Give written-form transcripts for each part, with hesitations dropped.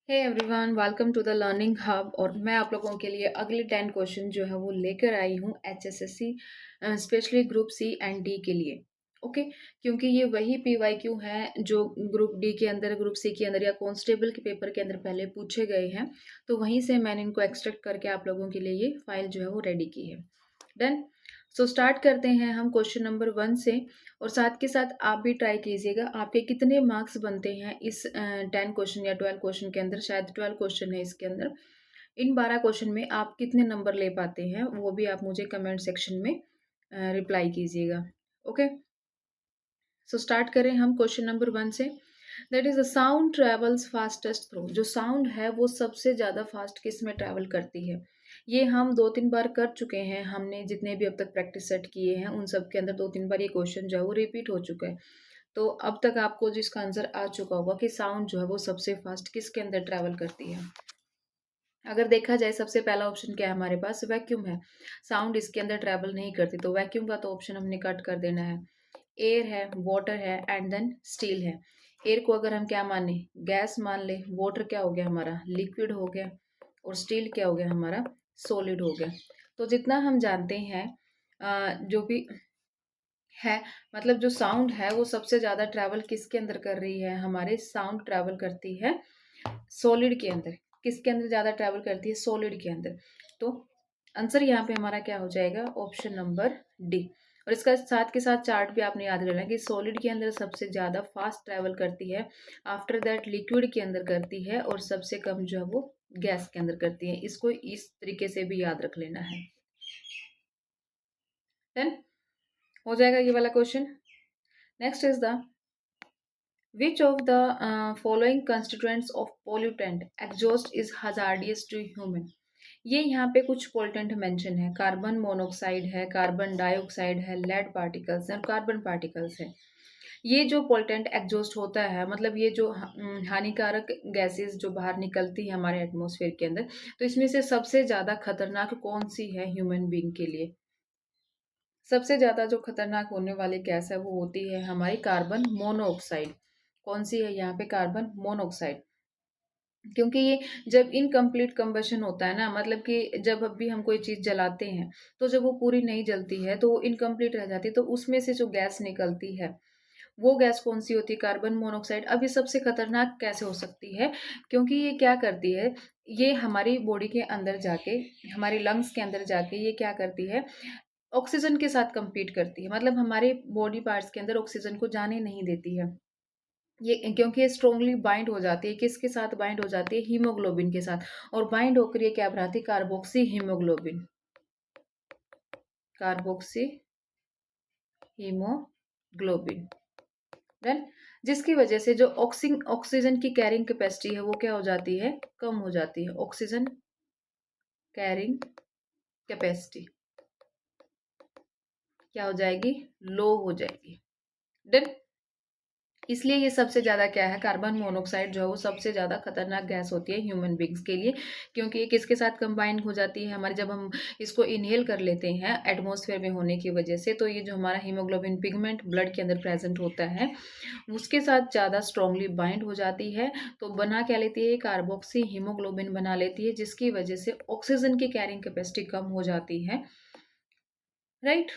Hey everyone, welcome to the learning hub. और मैं आप लोगों के लिए अगले 10 क्वेश्चन जो है वो लेकर आई हूँ HSSC specially group C and D के लिए। ओके, क्योंकि ये वही पीवाईक्यू है जो ग्रुप डी के अंदर, ग्रुप सी के अंदर या कांस्टेबल के पेपर के अंदर पहले पूछे गए हैं। तो वहीं से मैंने इनको एक्सट्रैक्ट करके आप लोगों के लिए ये फाइल जो है वो रेडी की है। डन। सो स्टार्ट करते हैं हम क्वेश्चन नंबर 1 से। और साथ के साथ आप भी ट्राई कीजिएगा आपके कितने मार्क्स बनते हैं इस 10 क्वेश्चन या 12 क्वेश्चन के अंदर। शायद 12 क्वेश्चन है इसके अंदर। इन 12 क्वेश्चन में आप कितने नंबर ले पाते हैं वो भी आप मुझे कमेंट सेक्शन में रिप्लाई कीजिएगा। ओके, सो स्टार्ट करें हम क्वेश्चन नंबर 1 से। That is the sound travels fastest through. जो साउंड है वो सबसे ज़्यादा फास्ट किस में ट्रैवल करती है? ये हम 2-3 बार कर चुके हैं। हमने जितने भी अब तक प्रैक्टिस सेट किए हैं उन सब के अंदर 2-3 बार ये क्वेश्चन जो है वो रिपीट हो चुका है। तो अब तक आपको जिसका आंसर आ चुका होगा कि साउंड जो है वो सबसे फास्ट किसके अंदर ट्रैवल करती है। अगर देखा जाए सबसे पहला ऑप्शन क्या है हमारे पास, वैक्यूम है। साउंड इसके अंदर ट्रैवल नहीं करती, तो वैक्यूम का तो ऑप्शन हमने कट कर देना है। एयर है, वाटर है एंड देन स्टील है। एयर को अगर हम क्या माने, गैस मान ले। वाटर क्या हो गया हमारा, लिक्विड हो गया। और स्टील क्या हो गया हमारा, सॉलिड हो गया। तो जितना हम जानते हैं जो भी है, मतलब जो साउंड है वो सबसे ज्यादा ट्रैवल किसके अंदर कर रही है, हमारे साउंड ट्रैवल करती है सॉलिड के अंदर। किसके अंदर ज्यादा ट्रैवल करती है, सॉलिड के अंदर। तो आंसर यहाँ पे हमारा क्या हो जाएगा, ऑप्शन नंबर डी। और इसका साथ के साथ चार्ट भी आपने याद रखना कि सॉलिड के अंदर सबसे ज्यादा फास्ट ट्रैवल करती है, आफ्टर दैट लिक्विड के अंदर करती है, और सबसे कम जो है वो गैस के अंदर करती है। इसको इस तरीके से भी याद रख लेना है। देन हो जाएगा ये वाला question. Next is the which of the following constituents of pollutant exhaust is hazardous to human? ये यहाँ पे कुछ पोल्टेंट मेंशन है। कार्बन मोनोक्साइड है, कार्बन डाइऑक्साइड है, लेड पार्टिकल्स है और कार्बन पार्टिकल्स है। ये जो पोल्टेंट एग्जॉस्ट होता है, मतलब ये जो हानिकारक गैसेस जो बाहर निकलती है हमारे एटमॉस्फेयर के अंदर, तो इसमें से सबसे ज्यादा खतरनाक कौन सी है ह्यूमन बींग के लिए? सबसे ज्यादा जो खतरनाक होने वाली गैस है वो होती है हमारी कार्बन मोनोऑक्साइड। कौन सी है यहाँ पे, कार्बन मोनोऑक्साइड। क्योंकि ये जब इनकम्प्लीट कंबशन होता है ना, मतलब कि जब भी हम कोई चीज जलाते हैं तो जब वो पूरी नहीं जलती है तो वो इनकम्प्लीट रह जाती है, तो उसमें से जो गैस निकलती है वो गैस कौन सी होती है, कार्बन मोनोऑक्साइड। अब ये सबसे खतरनाक कैसे हो सकती है, क्योंकि ये क्या करती है, ये हमारी बॉडी के अंदर जाके, हमारी लंग्स के अंदर जाके ये क्या करती है, ऑक्सीजन के साथ compete करती है। मतलब हमारे बॉडी पार्ट्स के अंदर ऑक्सीजन को जाने नहीं देती है ये, क्योंकि ये स्ट्रोंगली बाइंड हो जाती है। किसके साथ बाइंड हो जाती है, हीमोग्लोबिन के साथ। और बाइंड होकर ये क्या बनाती है, carboxy haemoglobin. Carboxy haemoglobin. Then जिसकी वजह से जो ऑक्सीजन की कैरिंग कैपेसिटी है वो क्या हो जाती है, कम हो जाती है। ऑक्सीजन कैरिंग कैपेसिटी क्या हो जाएगी, लो हो जाएगी। देन इसलिए ये सबसे ज्यादा क्या है, कार्बन मोनोऑक्साइड जो है वो सबसे ज्यादा खतरनाक गैस होती है ह्यूमन बींग्स के लिए। क्योंकि ये किसके साथ कंबाइन हो जाती है हमारे, जब हम इसको इनहेल कर लेते हैं एटमॉस्फेयर में होने की वजह से, तो ये जो हमारा हीमोग्लोबिन पिगमेंट ब्लड के अंदर प्रेजेंट होता है उसके साथ ज्यादा स्ट्रांगली बाइंड हो जाती है। तो बना क्या लेती है, कार्बोक्सी हीमोग्लोबिन बना लेती है, जिसकी वजह से ऑक्सीजन की कैरिंग कैपेसिटी कम हो जाती है। Right.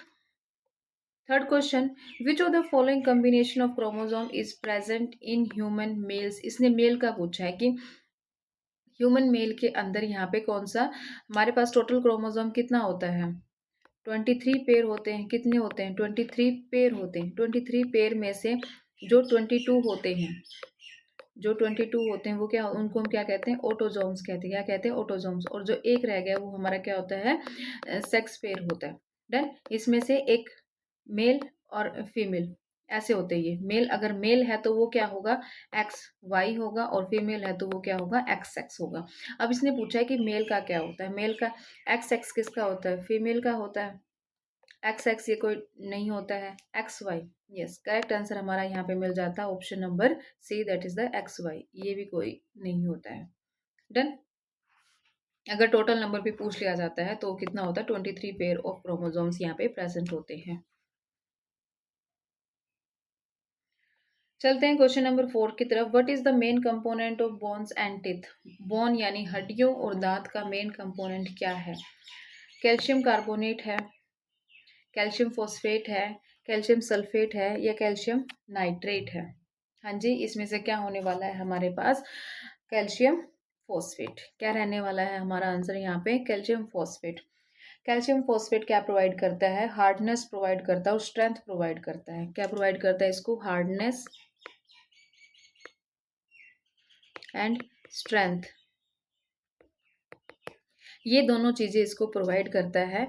Third question, which of the following combination of chromosome is present in human mails? इसने मेल का पूछा है कि ह्यूमन मेल के अंदर यहाँ पे कौन सा, हमारे पास टोटल क्रोमोसोम कितना होता है, 23 पेयर होते हैं। कितने होते हैं, 23 पेयर होते हैं। 23 पेयर में से जो 22 होते हैं, जो 22 होते हैं वो क्या, उनको हम क्या कहते हैं, ऑटोजोम्स कहते हैं। क्या कहते हैं, ऑटोजोम्स। और जो एक रह गया वो हमारा क्या होता है, सेक्स पेयर होता है। डन। इसमें से एक मेल और फीमेल ऐसे होते हैं। ये मेल, अगर मेल है तो वो क्या होगा, एक्स वाई होगा, और फीमेल है तो वो क्या होगा, एक्स एक्स होगा। अब इसने पूछा है कि मेल का क्या होता है, मेल का एक्स एक्स किसका होता है, फीमेल का होता है। एक्स एक्स ये कोई नहीं होता है, X Y. Yes, correct answer हमारा यहाँ पे मिल जाता है option number C, that is the X Y. ये भी कोई नहीं होता है। डन। अगर टोटल नंबर भी पूछ लिया जाता है तो कितना होता है, 23 पेयर ऑफ क्रोमोसोम्स यहाँ पे प्रेजेंट होते हैं। चलते हैं क्वेश्चन नंबर 4 की तरफ। What is the main component of bones and teeth? Bone यानी हड्डियों और दांत का मेन कंपोनेंट क्या है? कैल्शियम कार्बोनेट है, कैल्शियम फॉस्फेट है, कैल्शियम सल्फेट है, या कैल्शियम नाइट्रेट है? हाँ जी, इसमें से क्या होने वाला है हमारे पास? Calcium phosphate. क्या रहने वाला है हमारा आंसर यहाँ पे? Calcium phosphate. कैल्शियम फॉस्फेट क्या प्रोवाइड करता है? हार्डनेस प्रोवाइड करता है और स्ट्रेंथ प्रोवाइड करता है। क्या प्रोवाइड करता है इसको? Hardness and strength. ये दोनों चीजें इसको प्रोवाइड करता है।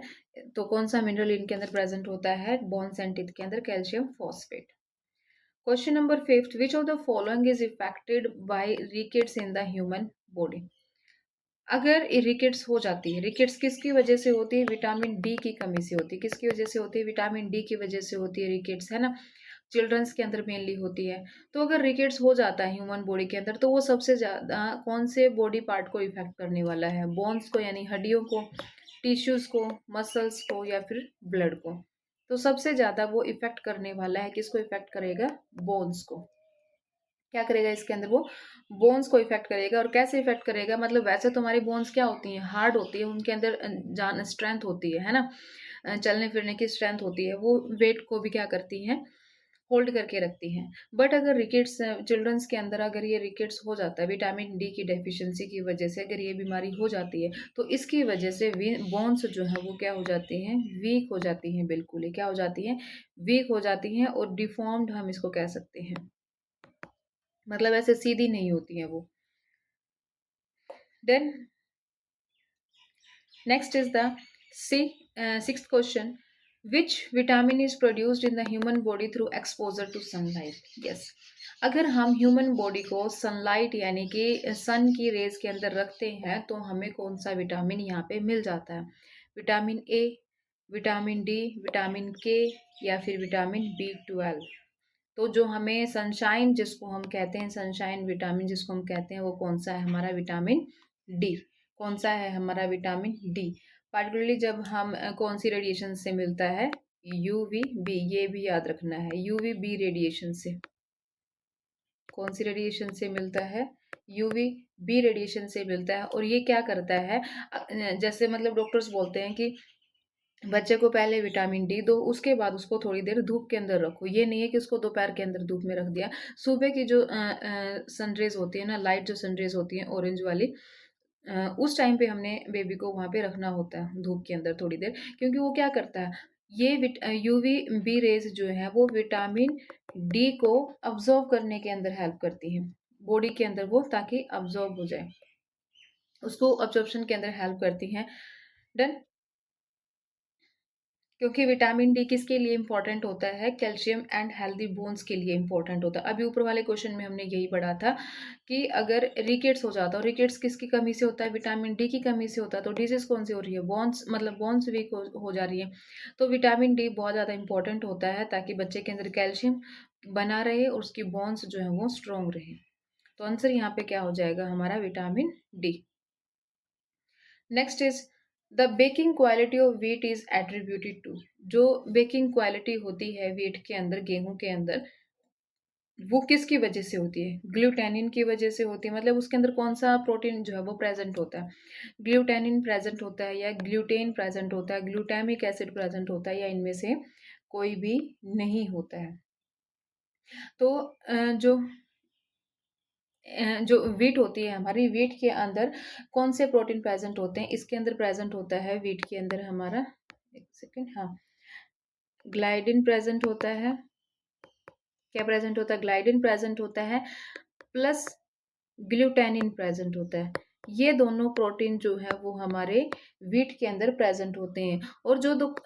तो कौन सा मिनरल इनके अंदर प्रेजेंट होता है? बोन्स एंड टीथ के अंदर calcium phosphate. Question number 5, which of the following is affected by rickets in the human body? अगर रिकेट्स हो जाती है, रिकेट्स किसकी वजह से होती है? विटामिन डी की कमी से होती है। किसकी वजह से होती है? विटामिन डी की वजह से होती है रिकेट्स, है ना। चिल्ड्रंस के अंदर मेनली होती है। तो अगर रिकेट्स हो जाता है ह्यूमन बॉडी के अंदर, तो वो सबसे ज़्यादा कौन से बॉडी पार्ट को इफेक्ट करने वाला है? बोन्स को यानी हड्डियों को, टिश्यूज को, मसल्स को, या फिर ब्लड को? तो सबसे ज़्यादा वो इफेक्ट करने वाला है, किसको इफेक्ट करेगा? बोन्स को। क्या करेगा इसके अंदर? वो बोन्स को इफेक्ट करेगा। और कैसे इफेक्ट करेगा? मतलब वैसे तो हमारी बोन्स क्या होती हैं? हार्ड होती है, उनके अंदर जान स्ट्रेंथ होती है ना। चलने फिरने की स्ट्रेंथ होती है। वो वेट को भी क्या करती हैं? होल्ड करके रखती हैं। बट अगर रिकेट्स चिल्ड्रंस के अंदर अगर ये रिकेट्स हो जाता है विटामिन डी की डेफिशिएंसी की वजह से, अगर ये बीमारी हो जाती है, तो इसकी वजह से बोन्स जो है वो क्या हो जाती हैं? वीक हो जाती हैं। बिल्कुल ही क्या हो जाती हैं? वीक हो जाती हैं और डिफॉर्म्ड हम इसको कह सकते हैं। मतलब ऐसे सीधी नहीं होती हैं वो। Then next is the sixth question, which vitamin is produced in the human body through exposure to sunlight? Yes, अगर हम ह्यूमन बॉडी को सनलाइट यानी कि सन की रेज के अंदर रखते हैं, तो हमें कौन सा विटामिन यहाँ पे मिल जाता है? Vitamin A, vitamin D, vitamin के, या फिर विटामिन बी 12? तो जो हमें सनशाइन जिसको हम कहते हैं, सनशाइन विटामिन जिसको हम कहते हैं, वो कौन सा है? हमारा विटामिन डी। कौन सा है? हमारा विटामिन डी। पार्टिकुलरली जब हम कौन सी रेडिएशन से मिलता है? UV B. ये भी याद रखना है, यूवी बी रेडिएशन से। कौन सी रेडिएशन से मिलता है? यूवी बी रेडिएशन से मिलता है। और ये क्या करता है? जैसे मतलब डॉक्टर्स बोलते हैं कि बच्चे को पहले विटामिन डी दो, उसके बाद उसको थोड़ी देर धूप के अंदर रखो। ये नहीं है कि उसको दोपहर के अंदर धूप में रख दिया। सुबह की जो सनरेज होती है ना, लाइट जो सनरेज होती है ऑरेंज वाली, उस टाइम पे हमने बेबी को वहाँ पे रखना होता है धूप के अंदर थोड़ी देर। क्योंकि वो क्या करता है? ये यूवी बी रेज जो है वो विटामिन डी को अब्जॉर्ब करने के अंदर हेल्प करती है बॉडी के अंदर, वो ताकि अब्जॉर्ब हो जाए, उसको अब्जॉर्प्शन के अंदर हेल्प करती हैं। डन। क्योंकि विटामिन डी किसके लिए इंपॉर्टेंट होता है? कैल्शियम एंड हेल्दी बोन्स के लिए इंपॉर्टेंट होता है। अभी ऊपर वाले क्वेश्चन में हमने यही पढ़ा था कि अगर रिकेट्स हो जाता है, रिकेट्स किसकी कमी से होता है? विटामिन डी की कमी से होता है। तो डिजीज कौन सी हो रही है? बोन्स, मतलब बोन्स वीक हो जा रही है। तो विटामिन डी बहुत ज़्यादा इंपॉर्टेंट होता है ताकि बच्चे के अंदर कैल्शियम बना रहे और उसकी बोन्स जो है वो स्ट्रॉन्ग रहे। तो आंसर यहाँ पे क्या हो जाएगा? हमारा vitamin D. Next is the baking quality of wheat is attributed to. जो बेकिंग क्वालिटी होती है व्हीट के अंदर, गेहूं के अंदर, वो किसकी वजह से होती है? ग्लूटेनिन की वजह से होती है। मतलब उसके अंदर कौन सा प्रोटीन जो है वो प्रेजेंट होता है? ग्लूटेनिन प्रेजेंट होता है, या ग्लूटेन प्रेजेंट होता है, ग्लूटामिक एसिड प्रेजेंट होता है, या इनमें से कोई भी नहीं होता है? तो जो वीट होती है हमारी, वीट के अंदर कौन से प्रोटीन प्रेजेंट होते हैं? इसके अंदर प्रेजेंट होता है वीट के अंदर हमारा, एक सेकेंड, हाँ, ग्लाइडिन प्रेजेंट होता है। क्या प्रेजेंट होता है? ग्लाइडिन प्रेजेंट होता है, प्लस ग्लूटेनिन प्रेजेंट होता है। ये दोनों प्रोटीन जो है वो हमारे वीट के अंदर प्रेजेंट होते हैं। और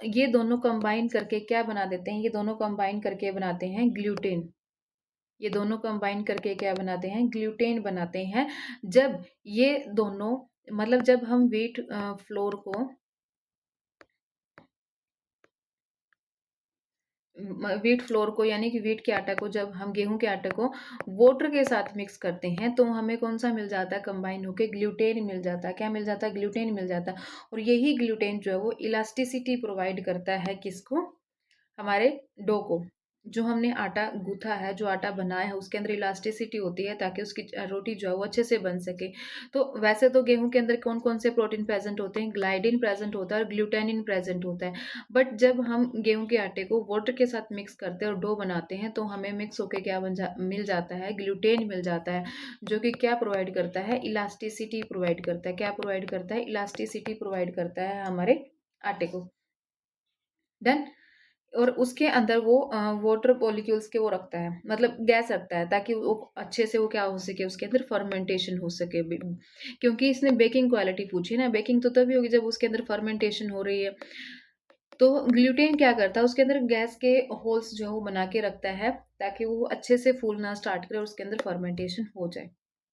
ये दोनों कंबाइन करके क्या बना देते हैं? ये दोनों कंबाइन करके बनाते हैं ग्लूटेन। ये दोनों कंबाइन करके क्या बनाते हैं? ग्लूटेन बनाते हैं। जब ये दोनों, मतलब जब हम व्हीट फ्लोर को, व्हीट फ्लोर को यानी कि व्हीट के आटा को, जब हम गेहूं के आटे को वाटर के साथ मिक्स करते हैं, तो हमें कौन सा मिल जाता है? कंबाइन होके ग्लूटेन मिल जाता है। क्या मिल जाता है? ग्लूटेन मिल जाता है। और यही ग्लूटेन जो है वो इलास्टिसिटी प्रोवाइड करता है किसको? हमारे डो को। जो हमने आटा गूँथा है, जो आटा बनाया है, उसके अंदर इलास्टिसिटी होती है ताकि उसकी रोटी जो है वो अच्छे से बन सके। तो वैसे तो गेहूँ के अंदर कौन-कौन से प्रोटीन प्रेज़ेंट होते हैं? ग्लाइडिन प्रेज़ेंट होता है और ग्लूटेनिन प्रेज़ेंट होता है। बट जब हम गेहूँ के आटे को वाटर के साथ मिक्स करते हैं और डो बनाते हैं, तो हमें मिक्स होके क्या बन जा मिल जाता है? ग्लूटेन मिल जाता है, जो कि क्या प्रोवाइड करता है? इलास्टिसिटी प्रोवाइड करता है। क्या प्रोवाइड करता है? इलास्टिसिटी प्रोवाइड करता है हमारे आटे को। डन? और उसके अंदर वो वाटर मॉलिक्यूल्स के वो रखता है, मतलब गैस रखता है ताकि वो अच्छे से वो क्या हो सके, उसके अंदर फर्मेंटेशन हो सके। क्योंकि इसने बेकिंग क्वालिटी पूछी ना, बेकिंग तो तभी होगी जब उसके अंदर फर्मेंटेशन हो रही है। तो ग्लूटेन क्या करता है, उसके अंदर गैस के होल्स जो है वो बना के रखता है ताकि वो अच्छे से फूलना स्टार्ट करे और उसके अंदर फर्मेंटेशन हो जाए।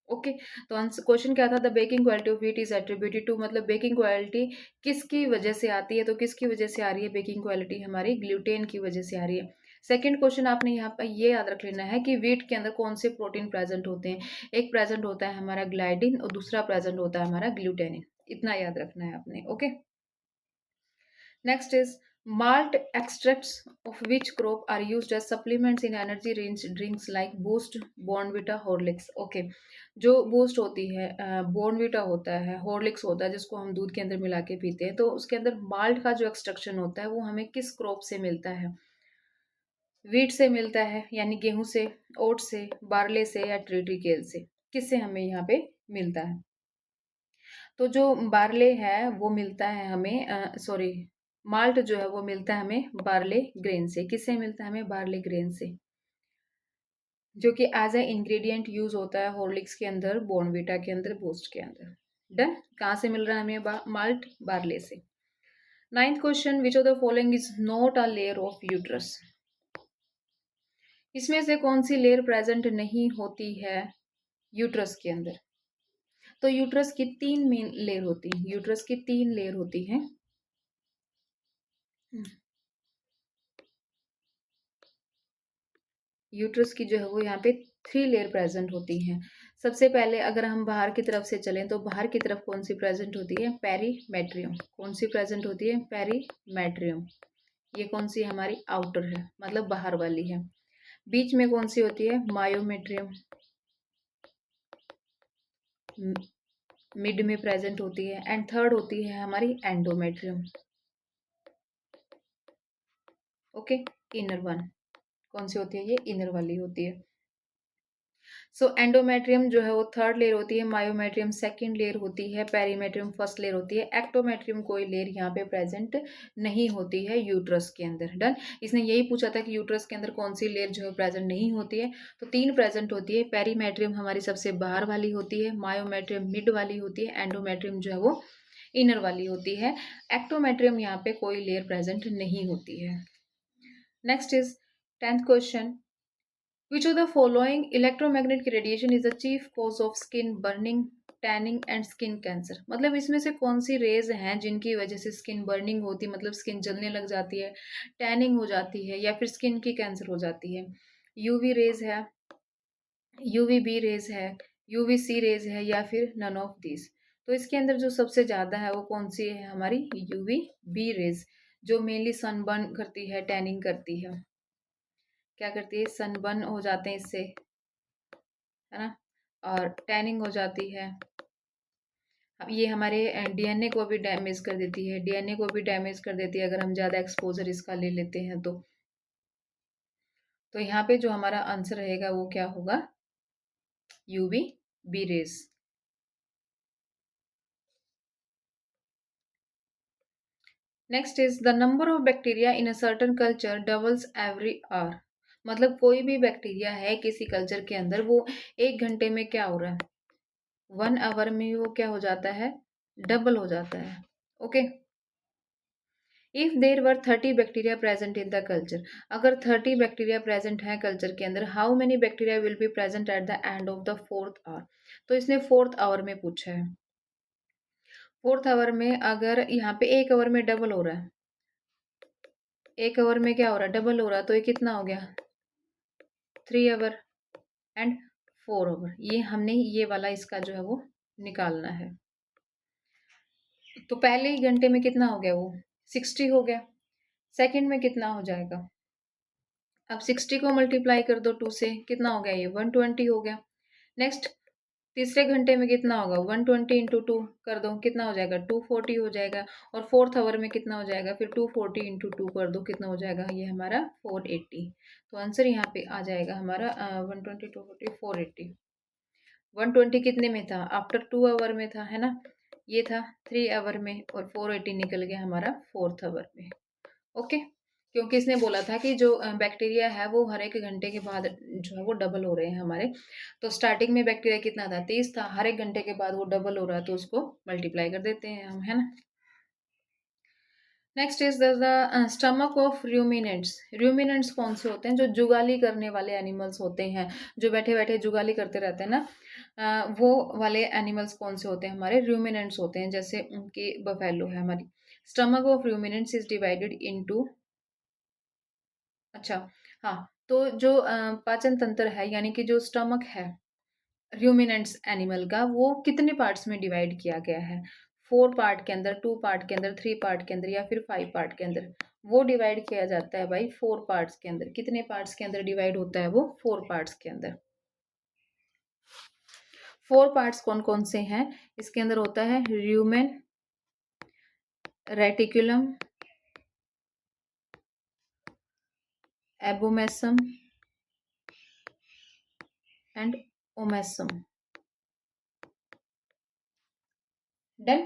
ओके। तो आंसर क्वेश्चन क्या था? The baking quality of wheat is attributed to, मतलब बेकिंग क्वालिटी किसकी वजह से आती है? तो किसकी वजह से आ रही है बेकिंग क्वालिटी? हमारी ग्लूटेन की वजह से आ रही है। सेकंड क्वेश्चन आपने यहाँ पर ये याद रख लेना है कि व्हीट के अंदर कौन से प्रोटीन प्रेजेंट होते हैं। एक प्रेजेंट होता है हमारा ग्लाइडिन और दूसरा प्रेजेंट होता है हमारा ग्लूटेनिन। इतना याद रखना है आपने। Okay. Next is malt extracts of which crop are used as supplements in energy range drinks like Boost, Bournvita, Horlicks. Okay, जो बूस्ट होती है, बॉर्नविटा होता है, हॉर्लिक्स होता है जिसको हम दूध के अंदर मिला के पीते हैं, तो उसके अंदर माल्ट का जो एक्सट्रैक्शन होता है वो हमें किस क्रॉप से मिलता है? वीट से मिलता है यानी गेहूं से, ओट से, बार्ले से या ट्रिटिकेल से। किससे हमें यहाँ पे मिलता है? तो जो बार्ले है वो मिलता है हमें, सॉरी, माल्ट जो है वो मिलता है हमें बार्ले ग्रेन से। किससे मिलता है? हमें बार्ले ग्रेन से, जो कि एज ए इंग्रेडिएंट यूज होता है हॉर्लिक्स के अंदर, बॉर्नविटा के अंदर, बूस्ट के अंदर। डन? कहाँ से मिल रहा है हमें माल्ट? बार्ले से। Ninth question, which of the following is not a layer of uterus? इसमें से कौन सी लेयर प्रेजेंट नहीं होती है यूट्रस के अंदर? तो यूट्रस की तीन मेन लेयर होती है, यूट्रस की तीन लेयर होती है। यूट्रस की जो है वो यहाँ पे थ्री लेयर प्रेजेंट होती हैं। सबसे पहले अगर हम बाहर की तरफ से चलें तो बाहर की तरफ कौन सी प्रेजेंट होती है? पेरीमेट्रियम। कौन सी प्रेजेंट होती है? पेरीमेट्रियम। ये कौन सी हमारी आउटर है, मतलब बाहर वाली है। बीच में कौन सी होती है? मायोमेट्रियम। मिड में प्रेजेंट होती है। एंड थर्ड होती है हमारी एंडोमेट्रियम। ओके। Inner one. कौन सी होती है? ये इनर वाली होती है। सो एंडोमेट्रियम जो है वो थर्ड लेयर होती है, मायोमेट्रियम सेकंड लेयर होती है, पेरीमेट्रियम फर्स्ट लेयर होती है, एक्टोमेट्रियम कोई लेयर यहाँ पे प्रेजेंट नहीं होती है यूट्रस के अंदर। डन? इसने यही पूछा था कि यूट्रस के अंदर कौन सी लेयर जो है प्रेजेंट नहीं होती है। तो तीन प्रेजेंट होती है। पेरीमेट्रियम हमारी सबसे बाहर वाली होती है, मायोमेट्रियम मिड वाली होती है, एंडोमेट्रियम जो है वो इनर वाली होती है। एक्टोमेट्रियम यहाँ पे कोई लेयर प्रेजेंट नहीं होती है। Next is tenth question, which of the following electromagnetic radiation is the chief cause of skin burning, tanning and skin cancer? मतलब इसमें से कौन सी रेज हैं जिनकी वजह से स्किन बर्निंग होती है, मतलब स्किन जलने लग जाती है, टैनिंग हो जाती है, या फिर स्किन की कैंसर हो जाती है? यूवी रेज है, यूवी बी रेज है, यूवी सी रेज है, या फिर नन ऑफ दिस? तो इसके अंदर जो सबसे ज्यादा है वो कौन सी है? हमारी यूवी बी रेज, जो मेनली सनबर्न करती है, टैनिंग करती है। क्या करती है? सनबर्न हो जाते हैं इससे, है ना, और टैनिंग हो जाती है। अब ये हमारे डीएनए को भी डैमेज कर देती है, डीएनए को भी डैमेज कर देती है अगर हम ज़्यादा एक्सपोजर इसका ले लेते हैं तो यहाँ पे जो हमारा आंसर रहेगा वो क्या होगा? UV B rays. Next is the number of bacteria in a certain culture doubles every hour. मतलब कोई भी बैक्टीरिया है किसी कल्चर के अंदर, वो एक घंटे में क्या हो रहा है? 1 आवर में वो क्या हो जाता है? डबल हो जाता है। Okay. If there were 30 bacteria present in the culture, अगर 30 बैक्टीरिया प्रेजेंट है कल्चर के अंदर, how many bacteria will be present at the end of the fourth hour? तो इसने फोर्थ आवर में पूछा है। फोर्थ आवर में अगर यहाँ पे एक आवर में डबल हो रहा है, एक आवर में क्या हो रहा है? डबल हो रहा है, तो ये कितना हो गया? 3 आवर एंड 4 आवर। ये हमने ये वाला इसका जो है वो निकालना है। तो पहले ही घंटे में कितना हो गया? वो 60 हो गया। सेकंड में कितना हो जाएगा? अब 60 को मल्टीप्लाई कर दो 2 से, कितना हो गया ये 120 हो गया। नेक्स्ट तीसरे घंटे में कितना होगा 120 इंटू टू कर दो, कितना हो जाएगा 240 हो जाएगा। और फोर्थ आवर में कितना हो जाएगा फिर 240 इंटू टू कर दो, कितना हो जाएगा ये हमारा 480। तो आंसर यहाँ पे आ जाएगा हमारा 120 240 480। 120 कितने में था आफ्टर 2 आवर में था, है ना, ये था 3 आवर में, और 480 निकल गया हमारा फोर्थ आवर में। ओके, क्योंकि इसने बोला था कि जो बैक्टीरिया है वो हर एक घंटे के बाद जो है वो डबल हो रहे हैं हमारे। तो स्टार्टिंग में बैक्टीरिया कितना था 30 था, हर एक घंटे के बाद वो डबल हो रहा है, तो उसको मल्टीप्लाई कर देते हैं हम, है ना। Next is the stomach of ruminants. Ruminants कौन से होते हैं, जो जुगाली करने वाले एनिमल्स होते हैं, जो बैठे बैठे जुगाली करते रहते हैं ना, वो वाले एनिमल्स कौन से होते हैं हमारे रूमिनेंट्स होते हैं, जैसे उनकी बफेलो है हमारी। Stomach of ruminants is divided into, अच्छा, हाँ, तो जो पाचन तंत्र है यानी कि जो स्टमक है र्यूमिनेंट्स एनिमल का, वो कितने पार्ट्स में डिवाइड किया गया है, 4 पार्ट के अंदर, 2 पार्ट के अंदर, 3 पार्ट के अंदर, या फिर 5 पार्ट के अंदर। वो डिवाइड किया जाता है भाई 4 पार्ट्स के अंदर। कितने पार्ट्स के अंदर डिवाइड होता है वो 4 पार्ट्स के अंदर। 4 पार्ट्स कौन कौन से हैं इसके अंदर होता है, rumen, reticulum, abomasum and omasum. Done.